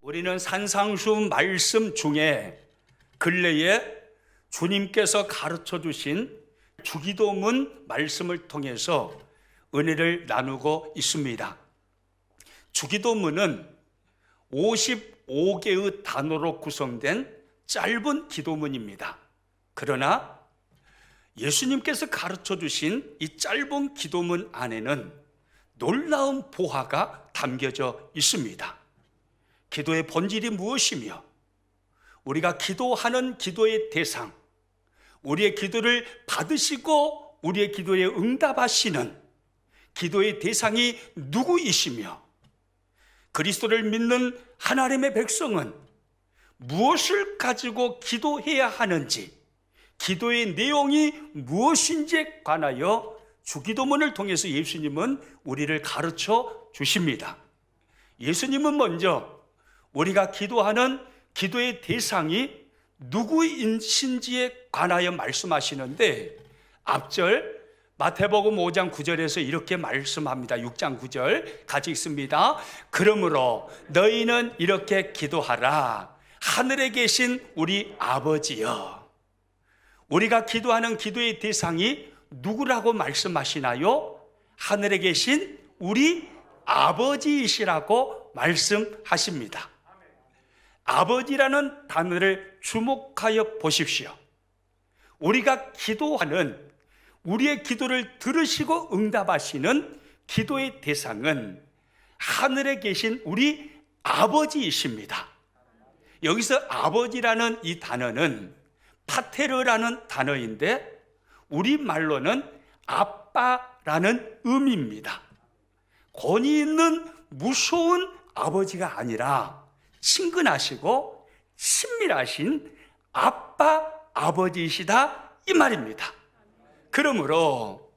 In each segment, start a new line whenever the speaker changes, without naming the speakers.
우리는 산상수 말씀 중에 근래에 주님께서 가르쳐 주신 주기도문 말씀을 통해서 은혜를 나누고 있습니다. 주기도문은 55개의 단어로 구성된 짧은 기도문입니다. 그러나 예수님께서 가르쳐 주신 이 짧은 기도문 안에는 놀라운 보화가 담겨져 있습니다. 기도의 본질이 무엇이며 우리가 기도하는 기도의 대상, 우리의 기도를 받으시고 우리의 기도에 응답하시는 기도의 대상이 누구이시며 그리스도를 믿는 하나님의 백성은 무엇을 가지고 기도해야 하는지, 기도의 내용이 무엇인지에 관하여 주기도문을 통해서 예수님은 우리를 가르쳐 주십니다. 예수님은 먼저 우리가 기도하는 기도의 대상이 누구이신지에 관하여 말씀하시는데, 앞절 마태복음 5장 9절에서 이렇게 말씀합니다. 6장 9절 같이 읽습니다. 그러므로 너희는 이렇게 기도하라. 하늘에 계신 우리 아버지여. 우리가 기도하는 기도의 대상이 누구라고 말씀하시나요? 하늘에 계신 우리 아버지이시라고 말씀하십니다. 아버지라는 단어를 주목하여 보십시오. 우리가 기도하는, 우리의 기도를 들으시고 응답하시는 기도의 대상은 하늘에 계신 우리 아버지이십니다. 여기서 아버지라는 이 단어는 파테르라는 단어인데 우리말로는 아빠라는 의미입니다. 권위 있는 무서운 아버지가 아니라 친근하시고 친밀하신 아버지이시다 이 말입니다. 그러므로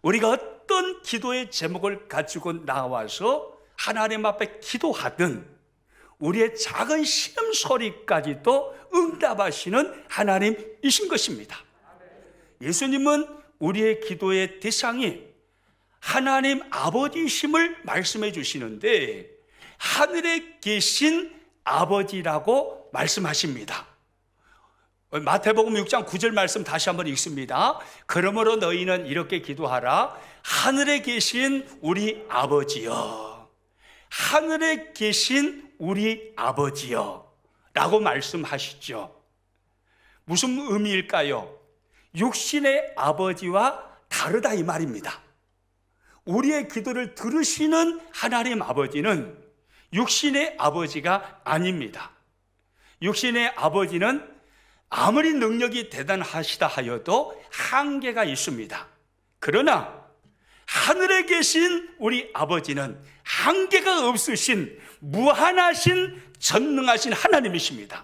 우리가 어떤 기도의 제목을 가지고 나와서 하나님 앞에 기도하든 우리의 작은 신음소리까지도 응답하시는 하나님이신 것입니다. 예수님은 우리의 기도의 대상이 하나님 아버지이심을 말씀해 주시는데 하늘에 계신 아버지라고 말씀하십니다. 마태복음 6장 9절 말씀 다시 한번 읽습니다. 그러므로 너희는 이렇게 기도하라. 하늘에 계신 우리 아버지여. 하늘에 계신 우리 아버지여 라고 말씀하시죠. 무슨 의미일까요? 육신의 아버지와 다르다 이 말입니다. 우리의 기도를 들으시는 하나님 아버지는 육신의 아버지가 아닙니다. 육신의 아버지는 아무리 능력이 대단하시다 하여도 한계가 있습니다. 그러나 하늘에 계신 우리 아버지는 한계가 없으신 무한하신 전능하신 하나님이십니다.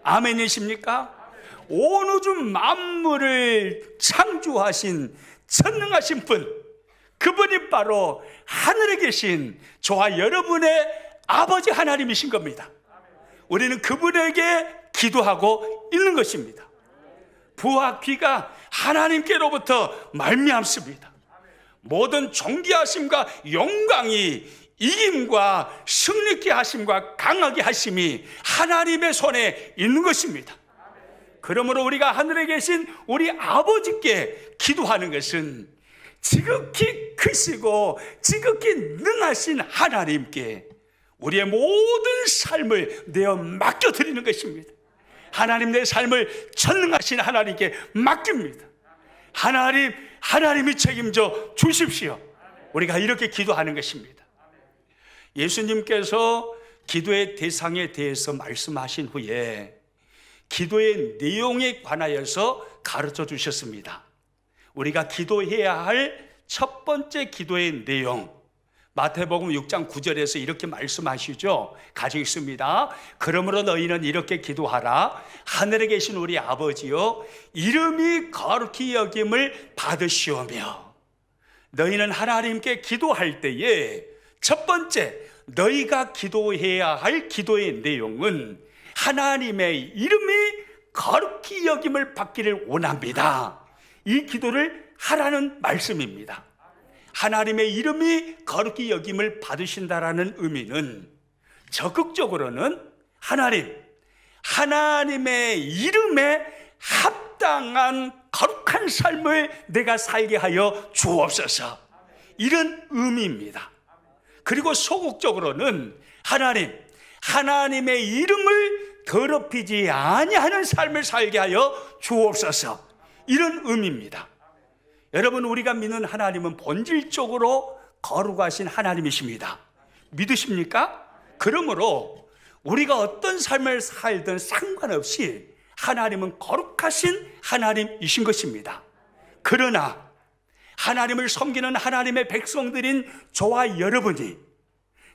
아멘이십니까? 온 우주 만물을 창조하신 전능하신 분, 그분이 바로 하늘에 계신 저와 여러분의 아버지 하나님이신 겁니다. 우리는 그분에게 기도하고 있는 것입니다. 부와 귀가 하나님께로부터 말미암습니다. 모든 존귀하심과 영광이 이김과 승리케 하심과 강하게 하심이 하나님의 손에 있는 것입니다. 그러므로 우리가 하늘에 계신 우리 아버지께 기도하는 것은 지극히 크시고 지극히 능하신 하나님께 우리의 모든 삶을 내어 맡겨드리는 것입니다. 하나님, 내 삶을 전능하신 하나님께 맡깁니다. 하나님이 책임져 주십시오. 우리가 이렇게 기도하는 것입니다. 예수님께서 기도의 대상에 대해서 말씀하신 후에 기도의 내용에 관하여서 가르쳐 주셨습니다. 우리가 기도해야 할 첫 번째 기도의 내용, 마태복음 6장 9절에서 이렇게 말씀하시죠. 가지고 있습니다. 그러므로 너희는 이렇게 기도하라. 하늘에 계신 우리 아버지여, 이름이 거룩히 여김을 받으시오며. 너희는 하나님께 기도할 때에 첫 번째 너희가 기도해야 할 기도의 내용은 하나님의 이름이 거룩히 여김을 받기를 원합니다. 이 기도를 하라는 말씀입니다. 하나님의 이름이 거룩히 여김을 받으신다라는 의미는 적극적으로는 하나님의 이름에 합당한 거룩한 삶을 내가 살게 하여 주옵소서, 이런 의미입니다. 그리고 소극적으로는 하나님의 이름을 더럽히지 아니하는 삶을 살게 하여 주옵소서, 이런 의미입니다. 여러분, 우리가 믿는 하나님은 본질적으로 거룩하신 하나님이십니다. 믿으십니까? 그러므로 우리가 어떤 삶을 살든 상관없이 하나님은 거룩하신 하나님이신 것입니다. 그러나 하나님을 섬기는 하나님의 백성들인 저와 여러분이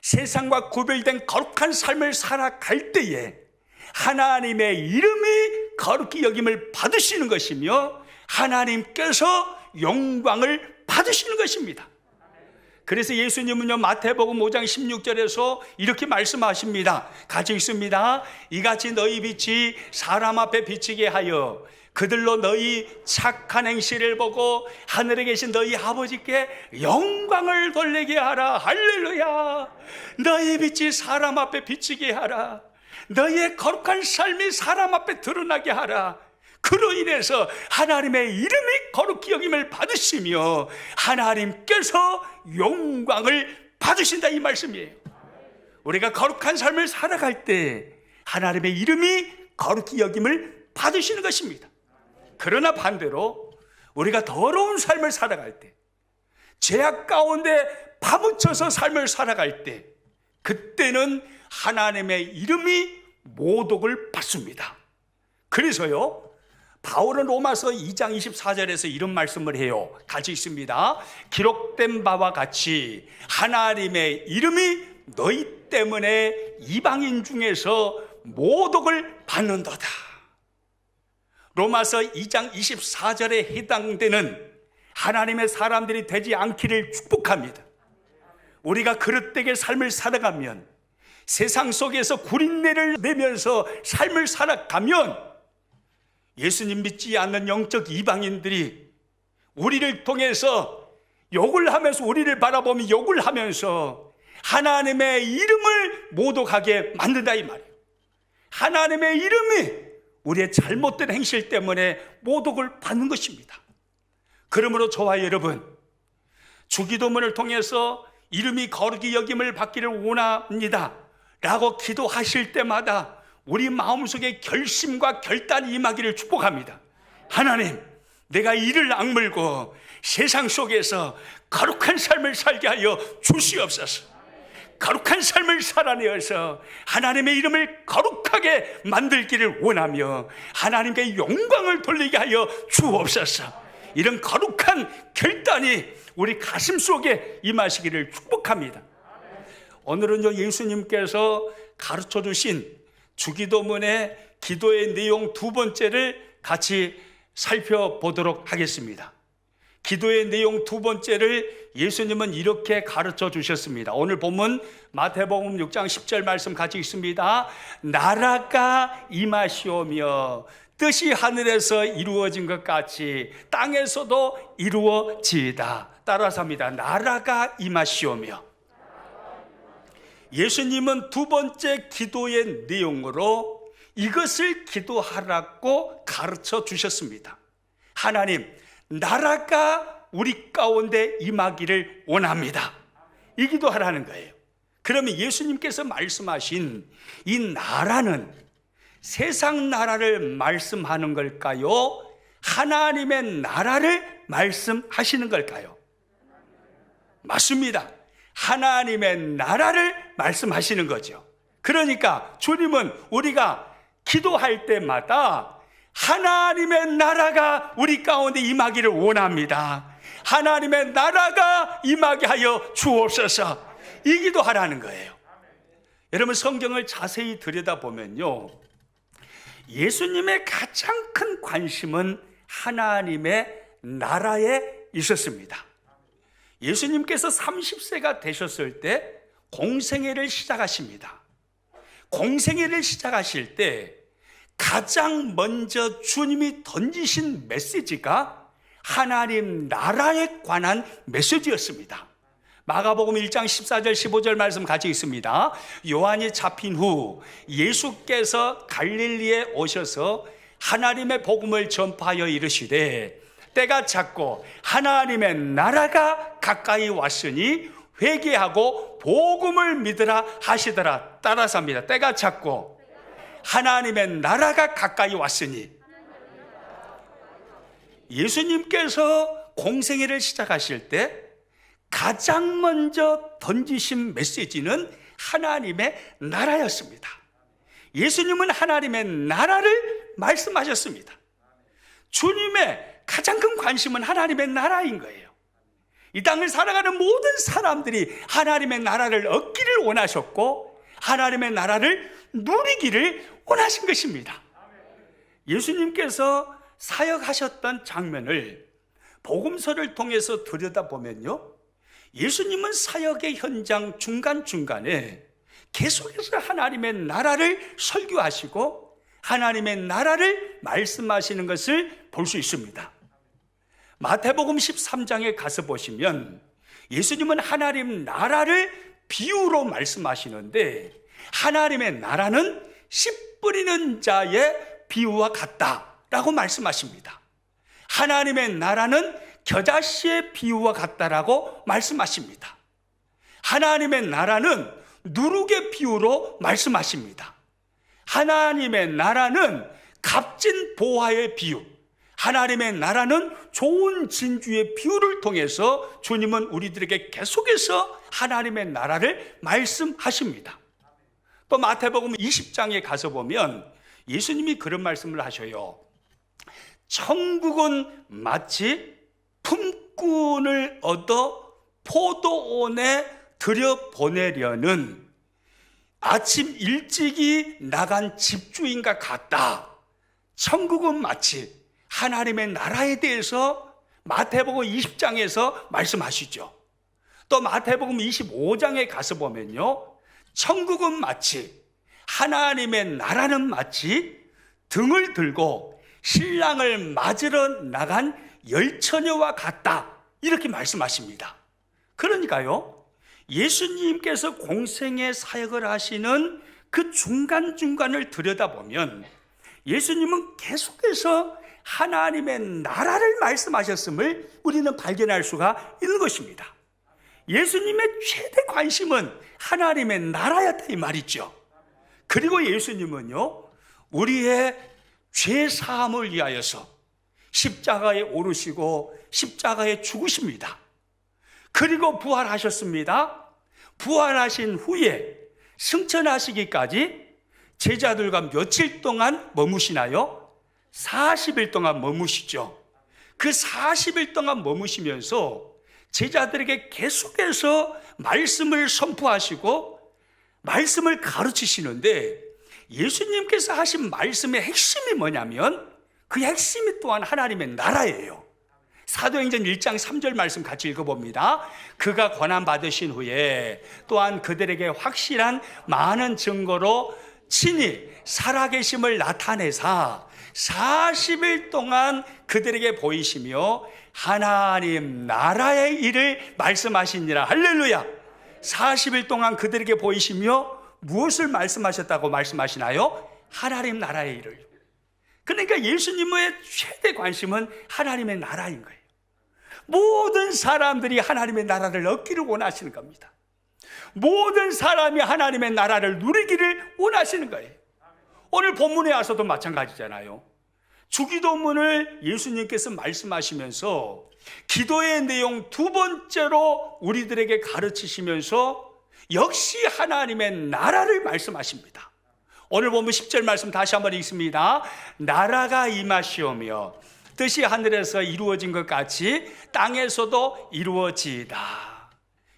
세상과 구별된 거룩한 삶을 살아갈 때에 하나님의 이름이 거룩히 여김을 받으시는 것이며 하나님께서 영광을 받으시는 것입니다. 그래서 예수님은요, 마태복음 5장 16절에서 이렇게 말씀하십니다. 같이 읽습니다. 이같이 너희 빛이 사람 앞에 비치게 하여 그들로 너희 착한 행실을 보고 하늘에 계신 너희 아버지께 영광을 돌리게 하라. 할렐루야. 너희 빛이 사람 앞에 비치게 하라. 너희의 거룩한 삶이 사람 앞에 드러나게 하라. 그로 인해서 하나님의 이름이 거룩히 여김을 받으시며 하나님께서 영광을 받으신다, 이 말씀이에요. 우리가 거룩한 삶을 살아갈 때 하나님의 이름이 거룩히 여김을 받으시는 것입니다. 그러나 반대로 우리가 더러운 삶을 살아갈 때, 죄악 가운데 파묻혀서 삶을 살아갈 때, 그때는 하나님의 이름이 모독을 받습니다. 그래서요, 바울은 로마서 2장 24절에서 이런 말씀을 해요. 같이 읽습니다. 기록된 바와 같이 하나님의 이름이 너희 때문에 이방인 중에서 모독을 받는도다. 로마서 2장 24절에 해당되는 하나님의 사람들이 되지 않기를 축복합니다. 우리가 그릇되게 삶을 살아가면, 세상 속에서 구린내를 내면서 삶을 살아가면 예수님 믿지 않는 영적 이방인들이 우리를 통해서 욕을 하면서, 우리를 바라보며 욕을 하면서 하나님의 이름을 모독하게 만든다, 이 말이에요. 하나님의 이름이 우리의 잘못된 행실 때문에 모독을 받는 것입니다. 그러므로 저와 여러분, 주기도문을 통해서 이름이 거룩히 여김을 받기를 원합니다 라고 기도하실 때마다 우리 마음속에 결심과 결단이 임하기를 축복합니다. 하나님, 내가 이를 악물고 세상 속에서 거룩한 삶을 살게 하여 주시옵소서. 거룩한 삶을 살아내어서 하나님의 이름을 거룩하게 만들기를 원하며 하나님께 영광을 돌리게 하여 주옵소서. 이런 거룩한 결단이 우리 가슴 속에 임하시기를 축복합니다. 오늘은요, 예수님께서 가르쳐 주신 주기도문의 기도의 내용 두 번째를 같이 살펴보도록 하겠습니다. 기도의 내용 두 번째를 예수님은 이렇게 가르쳐 주셨습니다. 오늘 본문 마태복음 6장 10절 말씀 같이 읽습니다. 나라가 임하시오며 뜻이 하늘에서 이루어진 것 같이 땅에서도 이루어지이다. 따라서 합니다. 나라가 임하시오며. 예수님은 두 번째 기도의 내용으로 이것을 기도하라고 가르쳐 주셨습니다. 하나님, 나라가 우리 가운데 임하기를 원합니다. 이 기도하라는 거예요. 그러면 예수님께서 말씀하신 이 나라는 세상 나라를 말씀하는 걸까요? 하나님의 나라를 말씀하시는 걸까요? 맞습니다. 하나님의 나라를 말씀하시는 거죠. 그러니까 주님은 우리가 기도할 때마다 하나님의 나라가 우리 가운데 임하기를 원합니다. 하나님의 나라가 임하게 하여 주옵소서. 이 기도하라는 거예요. 여러분, 성경을 자세히 들여다보면요, 예수님의 가장 큰 관심은 하나님의 나라에 있었습니다. 예수님께서 30세가 되셨을 때 공생애를 시작하십니다. 공생애를 시작하실 때 가장 먼저 주님이 던지신 메시지가 하나님 나라에 관한 메시지였습니다. 마가복음 1장 14절 15절 말씀 같이 있습니다. 요한이 잡힌 후 예수께서 갈릴리에 오셔서 하나님의 복음을 전파하여 이르시되 때가 찼고 하나님의 나라가 가까이 왔으니 회개하고 복음을 믿으라 하시더라. 따라서 합니다. 때가 찼고 하나님의 나라가 가까이 왔으니. 예수님께서 공생애를 시작하실 때 가장 먼저 던지신 메시지는 하나님의 나라였습니다. 예수님은 하나님의 나라를 말씀하셨습니다. 주님의 가장 큰 관심은 하나님의 나라인 거예요. 이 땅을 살아가는 모든 사람들이 하나님의 나라를 얻기를 원하셨고 하나님의 나라를 누리기를 원하신 것입니다. 예수님께서 사역하셨던 장면을 복음서를 통해서 들여다보면요, 예수님은 사역의 현장 중간중간에 계속해서 하나님의 나라를 설교하시고 하나님의 나라를 말씀하시는 것을 볼 수 있습니다. 마태복음 13장에 가서 보시면 예수님은 하나님 나라를 비유로 말씀하시는데 하나님의 나라는 씨 뿌리는 자의 비유와 같다라고 말씀하십니다. 하나님의 나라는 겨자씨의 비유와 같다라고 말씀하십니다. 하나님의 나라는 누룩의 비유로 말씀하십니다. 하나님의 나라는 값진 보화의 비유, 하나님의 나라는 좋은 진주의 비유를 통해서 주님은 우리들에게 계속해서 하나님의 나라를 말씀하십니다. 또 마태복음 20장에 가서 보면 예수님이 그런 말씀을 하셔요. 천국은 마치 품꾼을 얻어 포도원에 들여보내려는 아침 일찍이 나간 집주인과 같다. 천국은 마치 하나님의 나라에 대해서 마태복음 20장에서 말씀하시죠. 또 마태복음 25장에 가서 보면요, 천국은 마치 하나님의 나라는 마치 등을 들고 신랑을 맞으러 나간 열처녀와 같다, 이렇게 말씀하십니다. 그러니까요, 예수님께서 공생의 사역을 하시는 그 중간중간을 들여다보면 예수님은 계속해서 하나님의 나라를 말씀하셨음을 우리는 발견할 수가 있는 것입니다. 예수님의 최대 관심은 하나님의 나라였다 이 말이죠. 그리고 예수님은요, 우리의 죄 사함을 위하여서 십자가에 오르시고 십자가에 죽으십니다. 그리고 부활하셨습니다. 부활하신 후에 승천하시기까지 제자들과 며칠 동안 머무시나요? 40일 동안 머무시죠. 그 40일 동안 머무시면서 제자들에게 계속해서 말씀을 선포하시고 말씀을 가르치시는데, 예수님께서 하신 말씀의 핵심이 뭐냐면 그 핵심이 또한 하나님의 나라예요. 사도행전 1장 3절 말씀 같이 읽어봅니다. 그가 권한 받으신 후에 또한 그들에게 확실한 많은 증거로 친히 살아계심을 나타내사 40일 동안 그들에게 보이시며 하나님 나라의 일을 말씀하시니라. 할렐루야. 40일 동안 그들에게 보이시며 무엇을 말씀하셨다고 말씀하시나요? 하나님 나라의 일을. 그러니까 예수님의 최대 관심은 하나님의 나라인 거예요. 모든 사람들이 하나님의 나라를 얻기를 원하시는 겁니다. 모든 사람이 하나님의 나라를 누리기를 원하시는 거예요. 오늘 본문에 와서도 마찬가지잖아요. 주기도문을 예수님께서 말씀하시면서 기도의 내용 두 번째로 우리들에게 가르치시면서 역시 하나님의 나라를 말씀하십니다. 오늘 보면 10절 말씀 다시 한번 읽습니다. 나라가 임하시오며 뜻이 하늘에서 이루어진 것 같이 땅에서도 이루어지이다.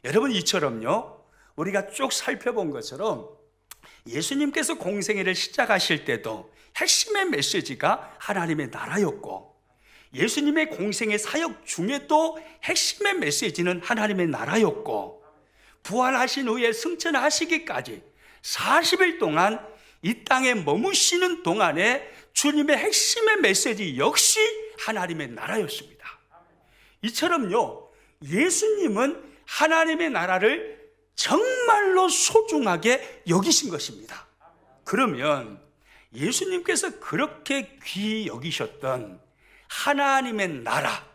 여러분, 이처럼요, 우리가 쭉 살펴본 것처럼 예수님께서 공생애를 시작하실 때도 핵심의 메시지가 하나님의 나라였고, 예수님의 공생애 사역 중에도 핵심의 메시지는 하나님의 나라였고, 부활하신 후에 승천하시기까지 40일 동안 이 땅에 머무시는 동안에 주님의 핵심의 메시지 역시 하나님의 나라였습니다. 이처럼요, 예수님은 하나님의 나라를 정말로 소중하게 여기신 것입니다. 그러면 예수님께서 그렇게 귀히 여기셨던 하나님의 나라,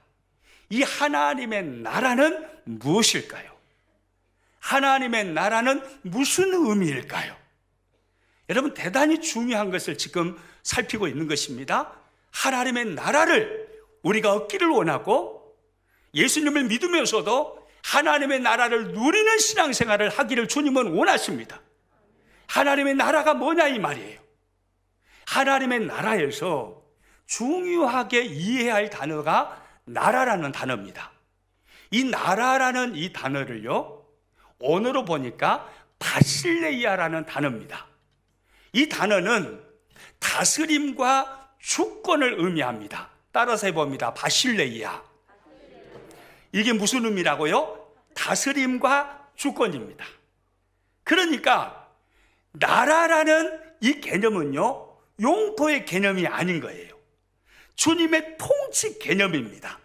이 하나님의 나라는 무엇일까요? 하나님의 나라는 무슨 의미일까요? 여러분, 대단히 중요한 것을 지금 살피고 있는 것입니다. 하나님의 나라를 우리가 얻기를 원하고 예수님을 믿으면서도 하나님의 나라를 누리는 신앙생활을 하기를 주님은 원하십니다. 하나님의 나라가 뭐냐 이 말이에요. 하나님의 나라에서 중요하게 이해해야 할 단어가 나라라는 단어입니다. 이 나라라는 이 단어를요, 언어로 보니까 바실레이아라는 단어입니다. 이 단어는 다스림과 주권을 의미합니다. 따라서 해봅니다. 바실레이아. 이게 무슨 의미라고요? 다스림과 주권입니다. 그러니까 나라라는 이 개념은요, 용토의 개념이 아닌 거예요. 주님의 통치 개념입니다.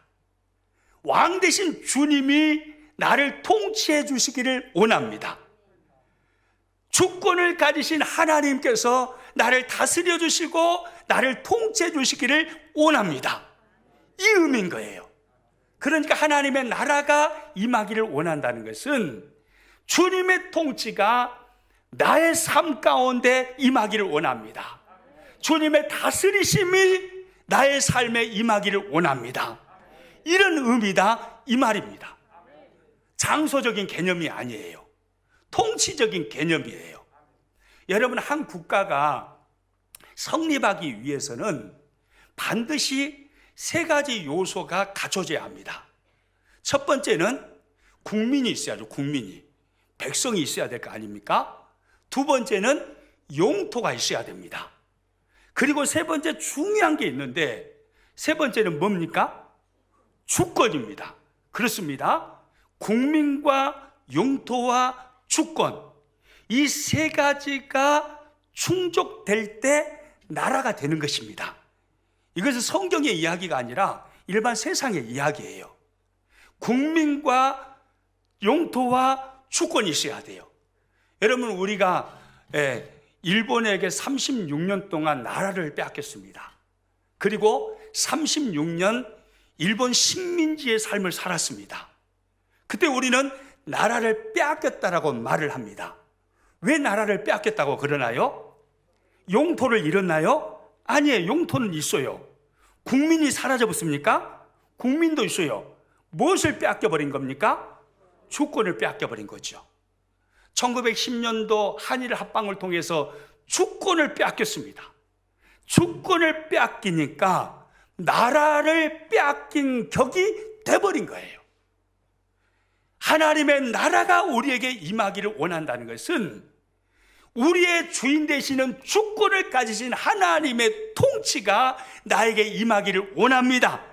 왕 대신 주님이 나를 통치해 주시기를 원합니다. 주권을 가지신 하나님께서 나를 다스려 주시고 나를 통치해 주시기를 원합니다. 이 의미인 거예요. 그러니까 하나님의 나라가 임하기를 원한다는 것은 주님의 통치가 나의 삶 가운데 임하기를 원합니다. 주님의 다스리심이 나의 삶에 임하기를 원합니다. 이런 의미다 이 말입니다. 장소적인 개념이 아니에요. 통치적인 개념이에요. 여러분, 한 국가가 성립하기 위해서는 반드시 세 가지 요소가 갖춰져야 합니다. 첫 번째는 국민이 있어야죠. 국민이. 백성이 있어야 될 거 아닙니까? 두 번째는 영토가 있어야 됩니다. 그리고 세 번째 중요한 게 있는데, 세 번째는 뭡니까? 주권입니다. 그렇습니다. 국민과 영토와 주권, 이 세 가지가 충족될 때 나라가 되는 것입니다. 이것은 성경의 이야기가 아니라 일반 세상의 이야기예요. 국민과 영토와 주권이 있어야 돼요. 여러분, 우리가 일본에게 36년 동안 나라를 빼앗겼습니다. 그리고 36년 일본 식민지의 삶을 살았습니다. 그때 우리는 나라를 빼앗겼다라고 말을 합니다. 왜 나라를 빼앗겼다고 그러나요? 영토를 잃었나요? 아니에요. 영토는 있어요. 국민이 사라져버렸습니까? 국민도 있어요. 무엇을 빼앗겨버린 겁니까? 주권을 빼앗겨버린 거죠. 1910년도 한일 합방을 통해서 주권을 빼앗겼습니다. 주권을 빼앗기니까 나라를 빼앗긴 격이 돼버린 거예요. 하나님의 나라가 우리에게 임하기를 원한다는 것은 우리의 주인 되시는 주권을 가지신 하나님의 통치가 나에게 임하기를 원합니다.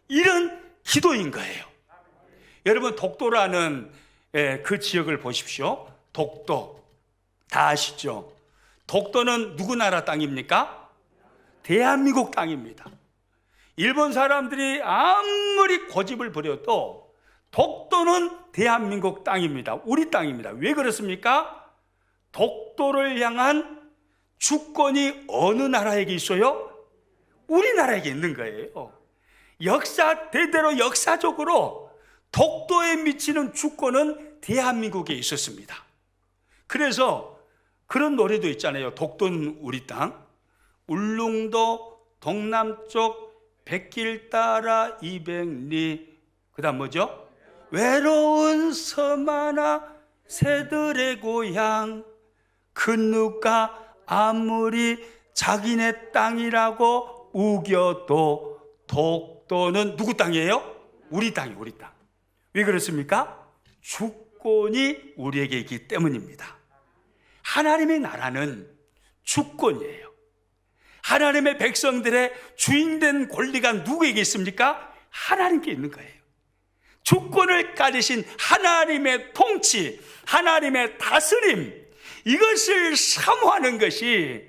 이런 기도인 거예요. 여러분, 독도라는 그 지역을 보십시오. 독도 다 아시죠? 독도는 누구 나라 땅입니까? 대한민국 땅입니다. 일본 사람들이 아무리 고집을 부려도 독도는 대한민국 땅입니다. 우리 땅입니다. 왜 그렇습니까? 독도를 향한 주권이 어느 나라에게 있어요? 우리나라에게 있는 거예요. 대대로 역사적으로 독도에 미치는 주권은 대한민국에 있었습니다. 그래서 그런 노래도 있잖아요. 독도는 우리 땅, 울릉도 동남쪽 백길 따라 200리, 그 다음 뭐죠? 외로운 섬 하나 새들의 고향, 큰 누가 아무리 자기네 땅이라고 우겨도 독도는 누구 땅이에요? 우리 땅이에요. 우리 땅. 왜 그렇습니까? 주권이 우리에게 있기 때문입니다. 하나님의 나라는 주권이에요. 하나님의 백성들의 주인된 권리가 누구에게 있습니까? 하나님께 있는 거예요. 주권을 가지신 하나님의 통치, 하나님의 다스림, 이것을 사모하는 것이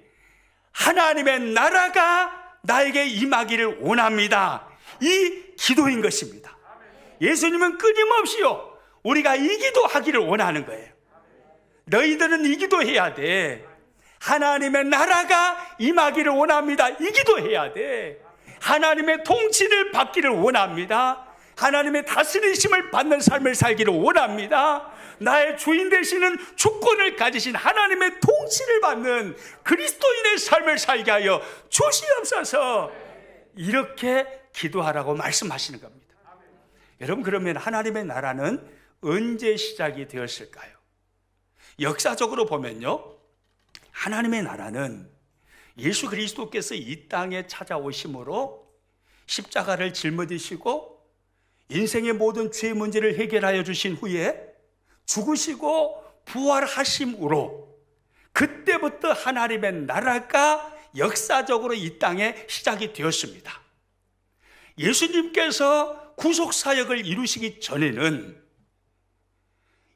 하나님의 나라가 나에게 임하기를 원합니다. 이 기도인 것입니다. 예수님은 끊임없이요, 우리가 이 기도하기를 원하는 거예요. 너희들은 이 기도해야 돼. 하나님의 나라가 임하기를 원합니다. 이 기도해야 돼. 하나님의 통치를 받기를 원합니다. 하나님의 다스리심을 받는 삶을 살기를 원합니다. 나의 주인 되시는 주권을 가지신 하나님의 통치를 받는 그리스도인의 삶을 살게 하여 주시옵소서. 이렇게 기도하라고 말씀하시는 겁니다. 여러분, 그러면 하나님의 나라는 언제 시작이 되었을까요? 역사적으로 보면요, 하나님의 나라는 예수 그리스도께서 이 땅에 찾아오심으로 십자가를 짊어지시고 인생의 모든 죄 문제를 해결하여 주신 후에 죽으시고 부활하심으로 그때부터 하나님의 나라가 역사적으로 이 땅에 시작이 되었습니다. 예수님께서 구속사역을 이루시기 전에는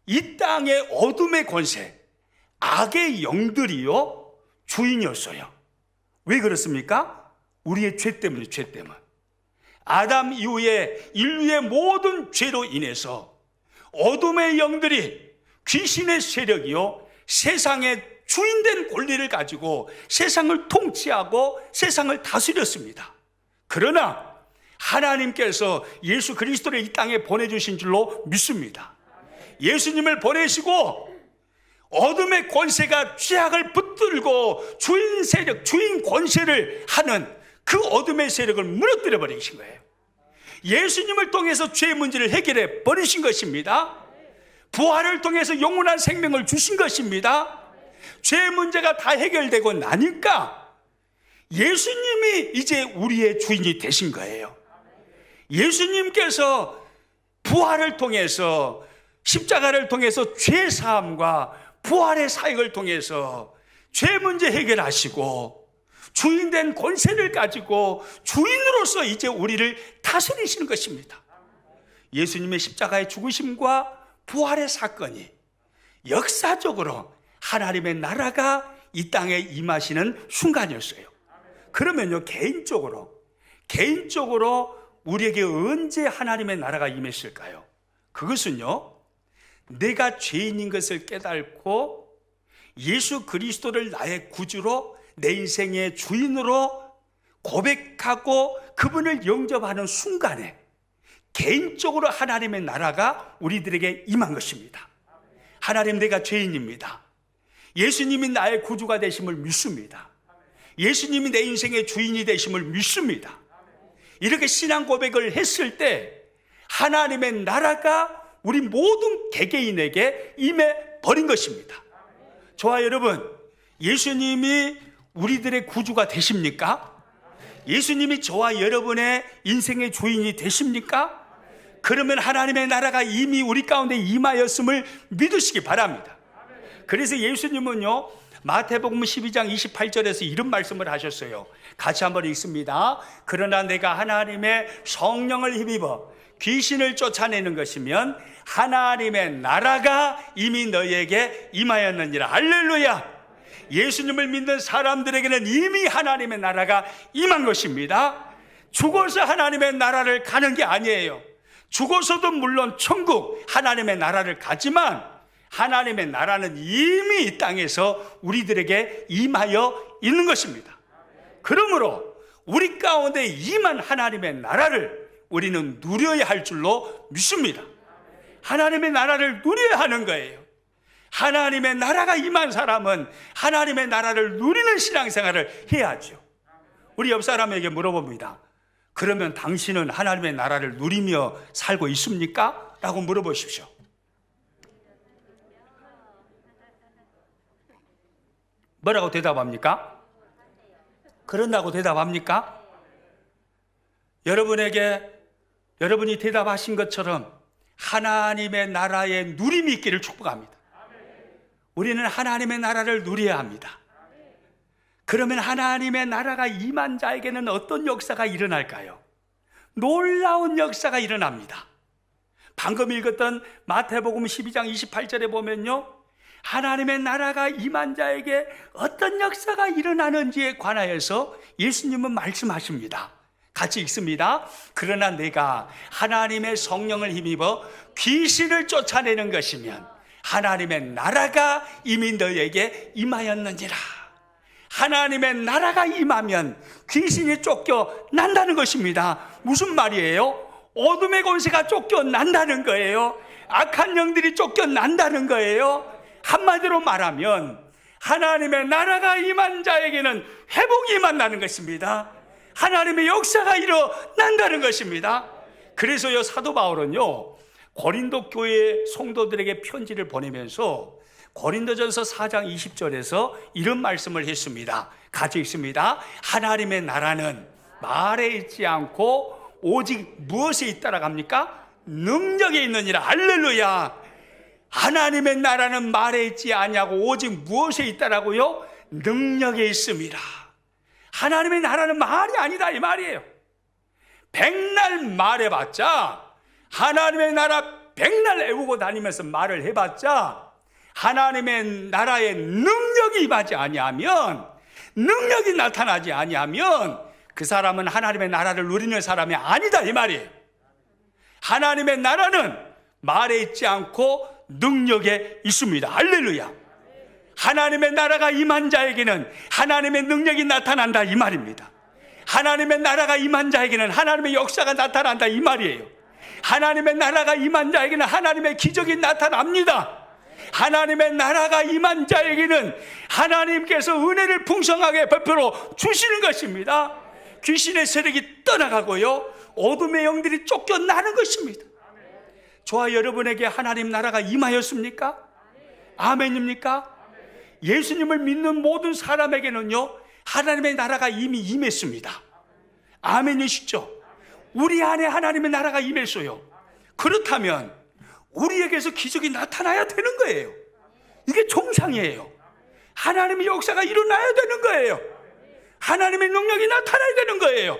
이 땅의 어둠의 권세, 악의 영들이요 주인이었어요. 왜 그렇습니까? 우리의 죄 때문에, 죄 때문에. 아담 이후에 인류의 모든 죄로 인해서 어둠의 영들이, 귀신의 세력이요 세상의 주인된 권리를 가지고 세상을 통치하고 세상을 다스렸습니다. 그러나 하나님께서 예수 그리스도를 이 땅에 보내주신 줄로 믿습니다. 예수님을 보내시고 어둠의 권세가 죄악을 붙들고 주인 세력, 주인 권세를 하는 그 어둠의 세력을 무너뜨려 버리신 거예요. 예수님을 통해서 죄의 문제를 해결해 버리신 것입니다. 부활을 통해서 영원한 생명을 주신 것입니다. 죄의 문제가 다 해결되고 나니까 예수님이 이제 우리의 주인이 되신 거예요. 예수님께서 부활을 통해서, 십자가를 통해서 죄 사함과 부활의 사역을 통해서 죄 문제 해결하시고 주인된 권세를 가지고 주인으로서 이제 우리를 다스리시는 것입니다. 예수님의 십자가의 죽으심과 부활의 사건이 역사적으로 하나님의 나라가 이 땅에 임하시는 순간이었어요. 그러면요, 개인적으로 우리에게 언제 하나님의 나라가 임했을까요? 그것은요, 내가 죄인인 것을 깨닫고 예수 그리스도를 나의 구주로, 내 인생의 주인으로 고백하고 그분을 영접하는 순간에 개인적으로 하나님의 나라가 우리들에게 임한 것입니다. 하나님, 내가 죄인입니다. 예수님이 나의 구주가 되심을 믿습니다. 예수님이 내 인생의 주인이 되심을 믿습니다. 이렇게 신앙 고백을 했을 때 하나님의 나라가 우리 모든 개개인에게 임해 버린 것입니다. 저와 여러분, 예수님이 우리들의 구주가 되십니까? 예수님이 저와 여러분의 인생의 주인이 되십니까? 그러면 하나님의 나라가 이미 우리 가운데 임하였음을 믿으시기 바랍니다. 그래서 예수님은요, 마태복음 12장 28절에서 이런 말씀을 하셨어요. 같이 한번 읽습니다. 그러나 내가 하나님의 성령을 힘입어 귀신을 쫓아내는 것이면 하나님의 나라가 이미 너희에게 임하였느니라. 할렐루야. 예수님을 믿는 사람들에게는 이미 하나님의 나라가 임한 것입니다. 죽어서 하나님의 나라를 가는 게 아니에요. 죽어서도 물론 천국 하나님의 나라를 가지만 하나님의 나라는 이미 이 땅에서 우리들에게 임하여 있는 것입니다. 그러므로 우리 가운데 임한 하나님의 나라를 우리는 누려야 할 줄로 믿습니다. 하나님의 나라를 누려야 하는 거예요. 하나님의 나라가 임한 사람은 하나님의 나라를 누리는 신앙생활을 해야죠. 우리 옆 사람에게 물어봅니다. 그러면 당신은 하나님의 나라를 누리며 살고 있습니까? 라고 물어보십시오. 뭐라고 대답합니까? 그런다고 대답합니까? 여러분이 대답하신 것처럼 하나님의 나라의 누림이 있기를 축복합니다. 우리는 하나님의 나라를 누려야 합니다. 그러면 하나님의 나라가 임한 자에게는 어떤 역사가 일어날까요? 놀라운 역사가 일어납니다. 방금 읽었던 마태복음 12장 28절에 보면요, 하나님의 나라가 임한 자에게 어떤 역사가 일어나는지에 관하여서 예수님은 말씀하십니다. 같이 읽습니다. 그러나 내가 하나님의 성령을 힘입어 귀신을 쫓아내는 것이면 하나님의 나라가 이미 너에게 임하였느니라. 하나님의 나라가 임하면 귀신이 쫓겨난다는 것입니다. 무슨 말이에요? 어둠의 권세가 쫓겨난다는 거예요. 악한 영들이 쫓겨난다는 거예요. 한마디로 말하면 하나님의 나라가 임한 자에게는 회복이 임한다는 것입니다. 하나님의 역사가 일어난다는 것입니다. 그래서요, 사도 바울은요, 고린도 교회 성도들에게 편지를 보내면서 고린도전서 4장 20절에서 이런 말씀을 했습니다. 같이 읽습니다. 하나님의 나라는 말에 있지 않고 오직 무엇에 있다라고 합니까? 능력에 있느니라. 할렐루야. 하나님의 나라는 말에 있지 아니하고 오직 무엇에 있다라고요? 능력에 있습니다. 하나님의 나라는 말이 아니다 이 말이에요. 백날 말해봤자, 하나님의 나라 백날 애우고 다니면서 말을 해봤자 하나님의 나라의 능력이 임하지 아니하면, 능력이 나타나지 아니하면 그 사람은 하나님의 나라를 누리는 사람이 아니다 이 말이에요. 하나님의 나라는 말에 있지 않고 능력에 있습니다. 할렐루야. 하나님의 나라가 임한 자에게는 하나님의 능력이 나타난다 이 말입니다. 하나님의 나라가 임한 자에게는 하나님의 역사가 나타난다 이 말이에요. 하나님의 나라가 임한 자에게는 하나님의 기적이 나타납니다. 하나님의 나라가 임한 자에게는 하나님께서 은혜를 풍성하게 베풀어 주시는 것입니다. 귀신의 세력이 떠나가고요, 어둠의 영들이 쫓겨나는 것입니다. 저와 여러분에게 하나님 나라가 임하였습니까? 아멘입니까? 예수님을 믿는 모든 사람에게는요, 하나님의 나라가 이미 임했습니다. 아멘이시죠? 우리 안에 하나님의 나라가 임했어요. 그렇다면 우리에게서 기적이 나타나야 되는 거예요. 이게 정상이에요. 하나님의 역사가 일어나야 되는 거예요. 하나님의 능력이 나타나야 되는 거예요.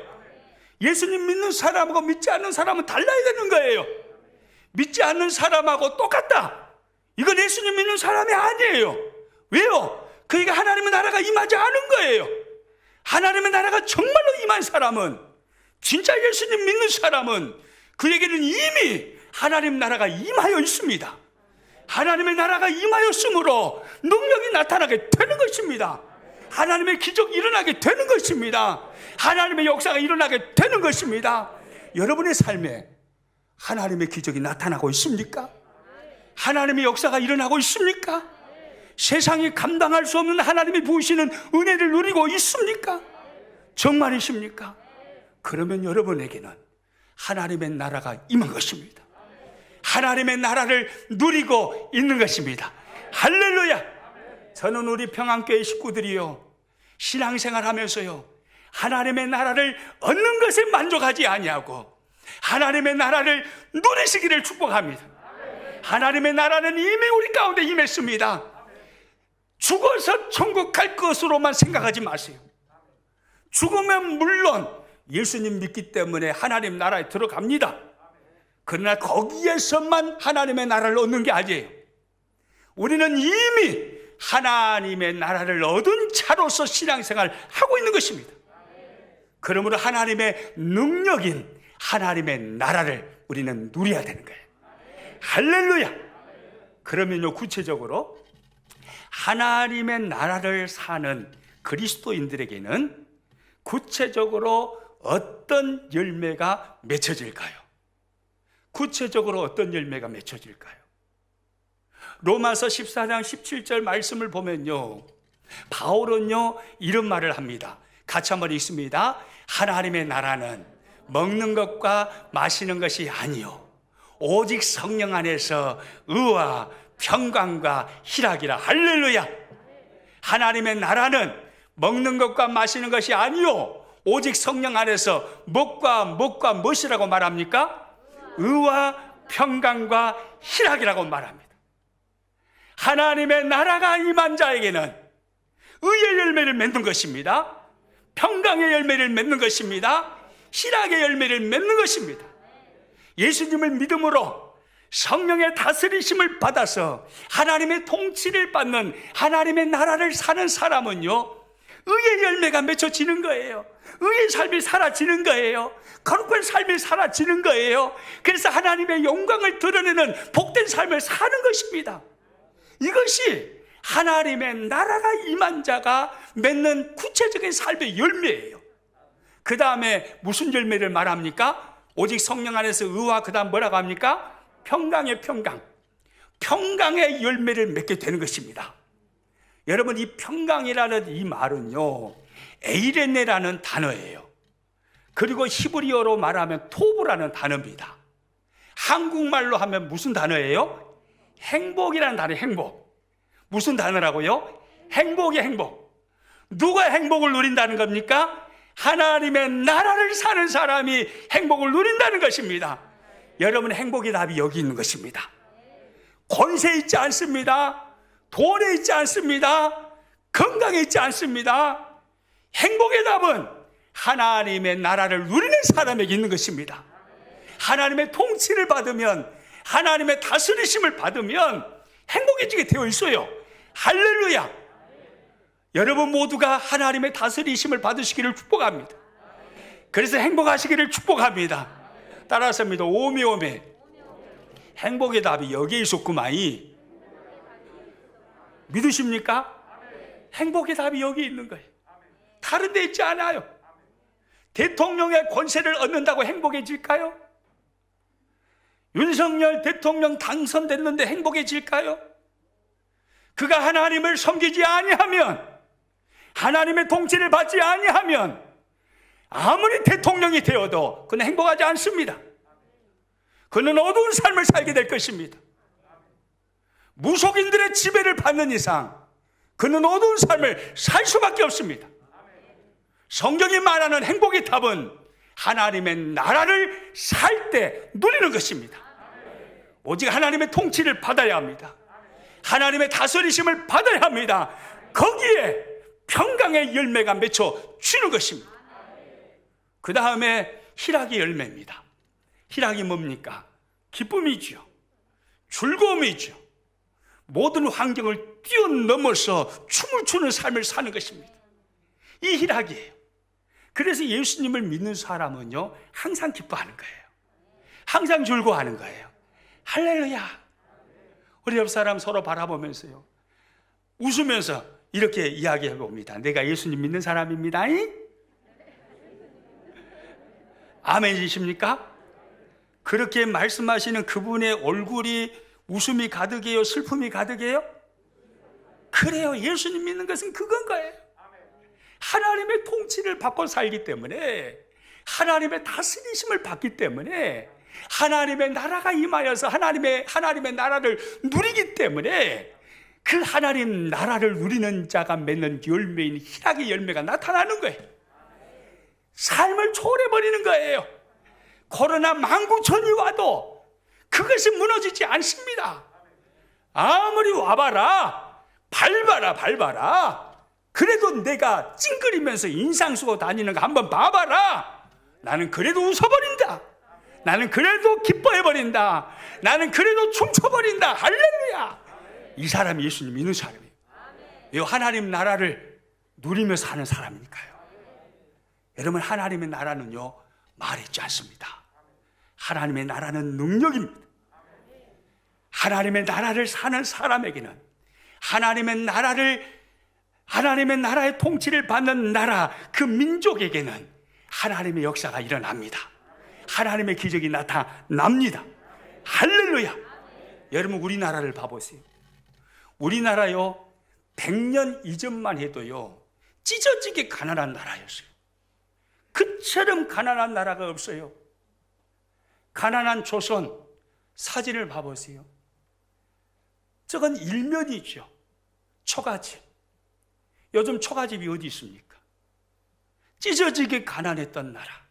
예수님 믿는 사람하고 믿지 않는 사람은 달라야 되는 거예요. 믿지 않는 사람하고 똑같다, 이건 예수님 믿는 사람이 아니에요. 왜요? 그러니까 하나님의 나라가 임하지 않은 거예요. 하나님의 나라가 정말로 임한 사람은, 진짜 예수님 믿는 사람은, 그에게는 이미 하나님 나라가 임하여 있습니다. 하나님의 나라가 임하였으므로 능력이 나타나게 되는 것입니다. 하나님의 기적이 일어나게 되는 것입니다. 하나님의 역사가 일어나게 되는 것입니다. 여러분의 삶에 하나님의 기적이 나타나고 있습니까? 하나님의 역사가 일어나고 있습니까? 세상이 감당할 수 없는 하나님이 부으시는 은혜를 누리고 있습니까? 정말이십니까? 그러면 여러분에게는 하나님의 나라가 임한 것입니다. 하나님의 나라를 누리고 있는 것입니다. 할렐루야. 저는 우리 평안교회 식구들이요, 신앙생활 하면서요, 하나님의 나라를 얻는 것에 만족하지 아니하고 하나님의 나라를 누리시기를 축복합니다. 하나님의 나라는 이미 우리 가운데 임했습니다. 죽어서 천국 갈 것으로만 생각하지 마세요. 죽으면 물론 예수님 믿기 때문에 하나님 나라에 들어갑니다. 그러나 거기에서만 하나님의 나라를 얻는 게 아니에요. 우리는 이미 하나님의 나라를 얻은 자로서 신앙생활을 하고 있는 것입니다. 그러므로 하나님의 능력인 하나님의 나라를 우리는 누려야 되는 거예요. 할렐루야. 그러면요, 구체적으로 하나님의 나라를 사는 그리스도인들에게는 구체적으로 어떤 열매가 맺혀질까요? 구체적으로 어떤 열매가 맺혀질까요? 로마서 14장 17절 말씀을 보면요, 바울은요 이런 말을 합니다. 같이 한번 읽습니다. 하나님의 나라는 먹는 것과 마시는 것이 아니요 오직 성령 안에서 의와 평강과 희락이라. 할렐루야. 하나님의 나라는 먹는 것과 마시는 것이 아니요 오직 성령 안에서 무엇과 무엇이라고 말합니까? 의와 평강과 희락이라고 말합니다. 하나님의 나라가 임한 자에게는 의의 열매를 맺는 것입니다. 평강의 열매를 맺는 것입니다. 희락의 열매를 맺는 것입니다. 예수님을 믿음으로 성령의 다스리심을 받아서 하나님의 통치를 받는 하나님의 나라를 사는 사람은요, 의의 열매가 맺혀지는 거예요. 의의 삶이 사라지는 거예요. 거룩한 삶이 사라지는 거예요. 그래서 하나님의 영광을 드러내는 복된 삶을 사는 것입니다. 이것이 하나님의 나라가 임한 자가 맺는 구체적인 삶의 열매예요. 그 다음에 무슨 열매를 말합니까? 오직 성령 안에서 의와 그 다음 뭐라고 합니까? 평강의 평강. 평강의 열매를 맺게 되는 것입니다. 여러분, 이 평강이라는 이 말은요, 에이레네라는 단어예요. 그리고 히브리어로 말하면 토브라는 단어입니다. 한국말로 하면 무슨 단어예요? 행복이라는 단어, 행복. 무슨 단어라고요? 행복의 행복. 누가 행복을 누린다는 겁니까? 하나님의 나라를 사는 사람이 행복을 누린다는 것입니다. 여러분, 행복의 답이 여기 있는 것입니다. 권세 있지 않습니다. 돈에 있지 않습니다. 건강에 있지 않습니다. 행복의 답은 하나님의 나라를 누리는 사람에게 있는 것입니다. 하나님의 통치를 받으면, 하나님의 다스리심을 받으면 행복해지게 되어 있어요. 할렐루야. 여러분 모두가 하나님의 다스리심을 받으시기를 축복합니다. 그래서 행복하시기를 축복합니다. 따라서 합니다. 오메오메. 행복의 답이 여기에 있었구만이. 믿으십니까? 행복의 답이 여기 있는 거예요. 다른 데 있지 않아요. 대통령의 권세를 얻는다고 행복해질까요? 윤석열 대통령 당선됐는데 행복해질까요? 그가 하나님을 섬기지 아니하면, 하나님의 통치를 받지 아니하면 아무리 대통령이 되어도 그는 행복하지 않습니다. 그는 어두운 삶을 살게 될 것입니다. 무속인들의 지배를 받는 이상 그는 어두운 삶을 살 수밖에 없습니다. 성경이 말하는 행복의 답은 하나님의 나라를 살 때 누리는 것입니다. 오직 하나님의 통치를 받아야 합니다. 하나님의 다스리심을 받아야 합니다. 거기에 평강의 열매가 맺혀지는 것입니다. 그 다음에 희락의 열매입니다. 희락이 뭡니까? 기쁨이죠. 즐거움이죠. 모든 환경을 뛰어넘어서 춤을 추는 삶을 사는 것입니다. 이 희락이에요. 그래서 예수님을 믿는 사람은요, 항상 기뻐하는 거예요. 항상 즐거워하는 거예요. 할렐루야. 우리 옆 사람 서로 바라보면서요, 웃으면서 이렇게 이야기해 봅니다. 내가 예수님 믿는 사람입니다. 아멘이십니까? 그렇게 말씀하시는 그분의 얼굴이 웃음이 가득해요? 슬픔이 가득해요? 그래요. 예수님 믿는 것은 그건 거예요. 하나님의 통치를 받고 살기 때문에, 하나님의 다스리심을 받기 때문에, 하나님의 나라가 임하여서 하나님의 나라를 누리기 때문에 그 하나님 나라를 누리는 자가 맺는 열매인 희락의 열매가 나타나는 거예요. 삶을 초월해버리는 거예요. 코로나 19,000이 와도 그것이 무너지지 않습니다. 아무리 와봐라, 밟아라. 그래도 내가 찡그리면서 인상 쓰고 다니는 거 한번 봐봐라. 나는 그래도 웃어버린다. 나는 그래도 기뻐해버린다. 나는 그래도 춤춰버린다. 할렐루야. 이 사람이 예수님 믿는 사람이에요. 이 하나님 나라를 누리며 사는 사람이니까요. 여러분, 하나님의 나라는요, 말했지 않습니다. 하나님의 나라는 능력입니다. 하나님의 나라를 사는 사람에게는, 하나님의 나라의 통치를 받는 나라, 그 민족에게는 하나님의 역사가 일어납니다. 하나님의 기적이 나타납니다. 할렐루야. 여러분, 우리나라를 봐보세요. 우리나라요, 100년 이전만 해도요, 찢어지게 가난한 나라였어요. 그처럼 가난한 나라가 없어요. 가난한 조선 사진을 봐보세요. 저건 일면이죠. 초가집. 요즘 초가집이 어디 있습니까? 찢어지게 가난했던 나라.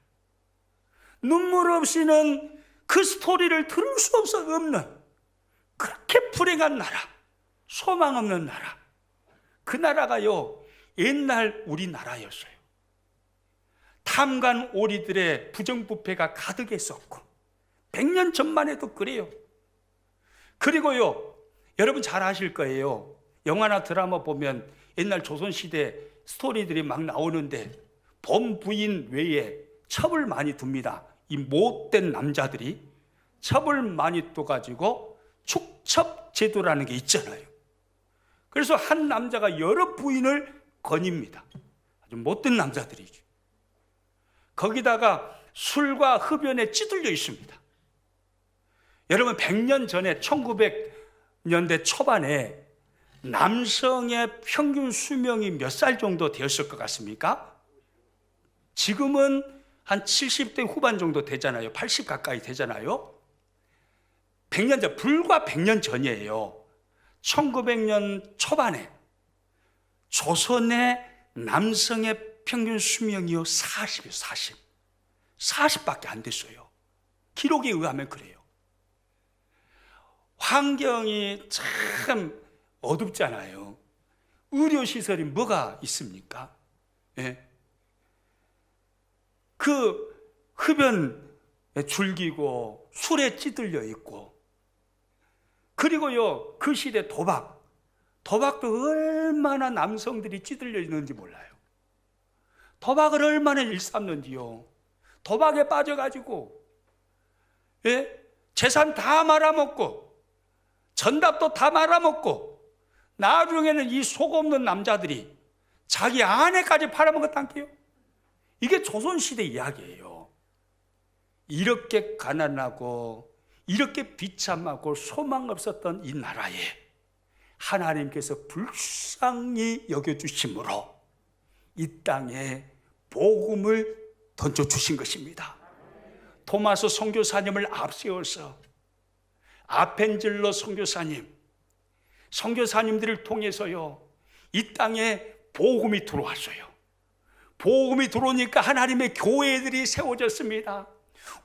눈물 없이는 그 스토리를 들을 수 없는 그렇게 불행한 나라, 소망 없는 나라. 그 나라가요, 옛날 우리나라였어요. 탐관 오리들의 부정부패가 가득했었고, 100년 전만 해도 그래요. 그리고요, 여러분 잘 아실 거예요. 영화나 드라마 보면 옛날 조선시대 스토리들이 막 나오는데 범부인 외에 첩을 많이 둡니다. 이 못된 남자들이 첩을 많이 둬가지고 축첩 제도라는 게 있잖아요. 그래서 한 남자가 여러 부인을 거닙니다. 아주 못된 남자들이죠. 거기다가 술과 흡연에 찌들려 있습니다. 여러분 100년 전에 1900년대 초반에 남성의 평균 수명이 몇 살 정도 되었을 것 같습니까? 지금은 한 70대 후반 정도 되잖아요. 80 가까이 되잖아요. 100년 전, 불과 100년 전이에요. 1900년 초반에 조선의 남성의 평균 수명이요 40이요. 40밖에 안 됐어요. 기록에 의하면 그래요. 환경이 참 어둡잖아요. 의료시설이 뭐가 있습니까? 예. 그 흡연에 줄기고 술에 찌들려 있고, 그리고요 그 시대 도박도 얼마나 남성들이 찌들려 있는지 몰라요. 도박을 얼마나 일삼는지요. 도박에 빠져가지고 재산 다 말아먹고 전답도 다 말아먹고 나중에는 이 속 없는 남자들이 자기 아내까지 팔아먹었다는게요. 이게 조선시대 이야기예요. 이렇게 가난하고 이렇게 비참하고 소망 없었던 이 나라에 하나님께서 불쌍히 여겨주심으로 이 땅에 복음을 던져주신 것입니다. 토마스 선교사님을 앞세워서 아펜젤러 선교사님들을 통해서요 이 땅에 복음이 들어왔어요. 복음이 들어오니까 하나님의 교회들이 세워졌습니다.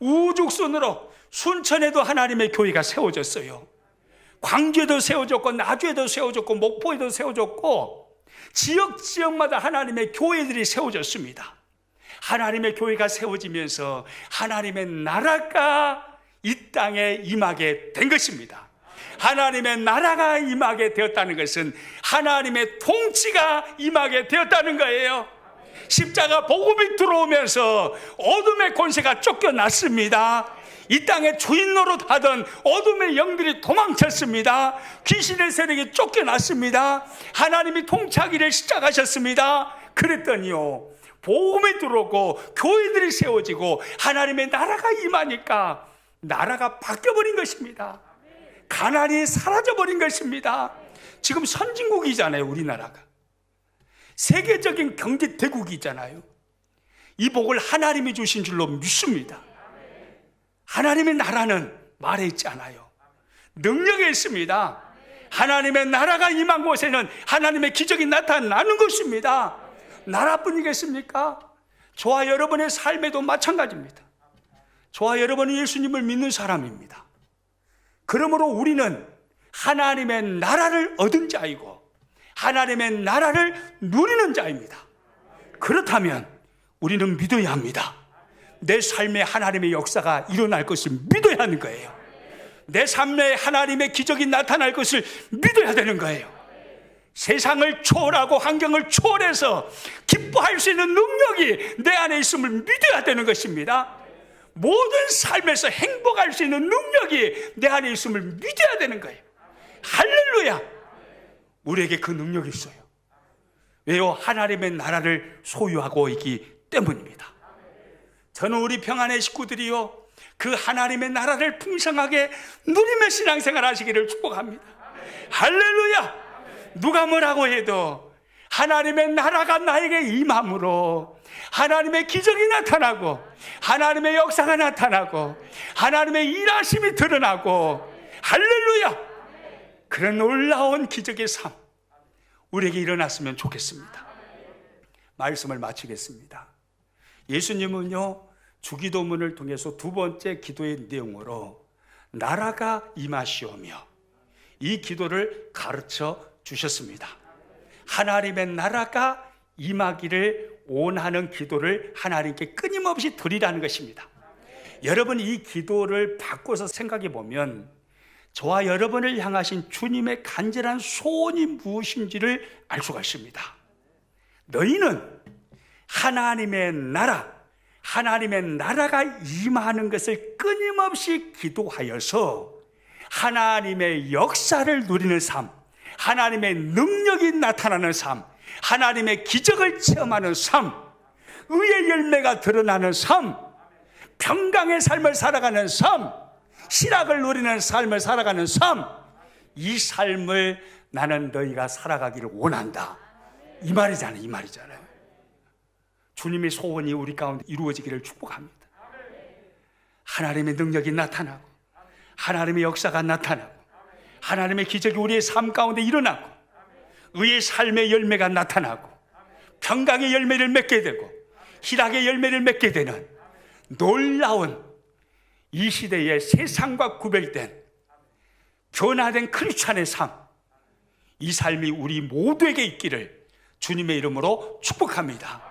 우죽순으로 순천에도 하나님의 교회가 세워졌어요. 광주에도 세워졌고 나주에도 세워졌고 목포에도 세워졌고 지역마다 하나님의 교회들이 세워졌습니다. 하나님의 교회가 세워지면서 하나님의 나라가 이 땅에 임하게 된 것입니다. 하나님의 나라가 임하게 되었다는 것은 하나님의 통치가 임하게 되었다는 거예요. 십자가 복음이 들어오면서 어둠의 권세가 쫓겨났습니다. 이 땅에 주인 노릇하던 어둠의 영들이 도망쳤습니다. 귀신의 세력이 쫓겨났습니다. 하나님이 통치하기를 시작하셨습니다. 그랬더니요 복음이 들어오고 교회들이 세워지고 하나님의 나라가 임하니까 나라가 바뀌어버린 것입니다. 가난이 사라져버린 것입니다. 지금 선진국이잖아요. 우리나라가 세계적인 경제 대국이잖아요. 이 복을 하나님이 주신 줄로 믿습니다. 하나님의 나라는 말에 있지 않아요. 능력에 있습니다. 하나님의 나라가 임한 곳에는 하나님의 기적이 나타나는 것입니다. 나라뿐이겠습니까? 저와 여러분의 삶에도 마찬가지입니다. 저와 여러분은 예수님을 믿는 사람입니다. 그러므로 우리는 하나님의 나라를 얻은 자이고 하나님의 나라를 누리는 자입니다. 그렇다면 우리는 믿어야 합니다. 내 삶에 하나님의 역사가 일어날 것을 믿어야 하는 거예요. 내 삶에 하나님의 기적이 나타날 것을 믿어야 되는 거예요. 세상을 초월하고 환경을 초월해서 기뻐할 수 있는 능력이 내 안에 있음을 믿어야 되는 것입니다. 모든 삶에서 행복할 수 있는 능력이 내 안에 있음을 믿어야 되는 거예요. 할렐루야! 우리에게 그 능력이 있어요. 왜요? 하나님의 나라를 소유하고 있기 때문입니다. 저는 우리 평안의 식구들이요 그 하나님의 나라를 풍성하게 누리며 신앙생활 하시기를 축복합니다. 할렐루야! 누가 뭐라고 해도 하나님의 나라가 나에게 임함으로 하나님의 기적이 나타나고 하나님의 역사가 나타나고 하나님의 일하심이 드러나고 할렐루야! 그런 놀라운 기적의 삶 우리에게 일어났으면 좋겠습니다. 말씀을 마치겠습니다. 예수님은요 주기도문을 통해서 두 번째 기도의 내용으로 나라가 임하시오며 이 기도를 가르쳐 주셨습니다. 하나님의 나라가 임하기를 원하는 기도를 하나님께 끊임없이 드리라는 것입니다. 여러분 이 기도를 바꿔서 생각해 보면 저와 여러분을 향하신 주님의 간절한 소원이 무엇인지를 알 수가 있습니다. 너희는 하나님의 나라가 임하는 것을 끊임없이 기도하여서 하나님의 역사를 누리는 삶, 하나님의 능력이 나타나는 삶, 하나님의 기적을 체험하는 삶, 의의 열매가 드러나는 삶, 평강의 삶을 살아가는 삶, 희락을 누리는 삶을 살아가는 삶, 이 삶을 나는 너희가 살아가기를 원한다. 이 말이잖아요. 주님의 소원이 우리 가운데 이루어지기를 축복합니다. 하나님의 능력이 나타나고, 하나님의 역사가 나타나고, 하나님의 기적이 우리의 삶 가운데 일어나고, 의의 삶의 열매가 나타나고, 평강의 열매를 맺게 되고, 희락의 열매를 맺게 되는 놀라운 이 시대의 세상과 구별된 변화된 크리스찬의 삶, 이 삶이 우리 모두에게 있기를 주님의 이름으로 축복합니다.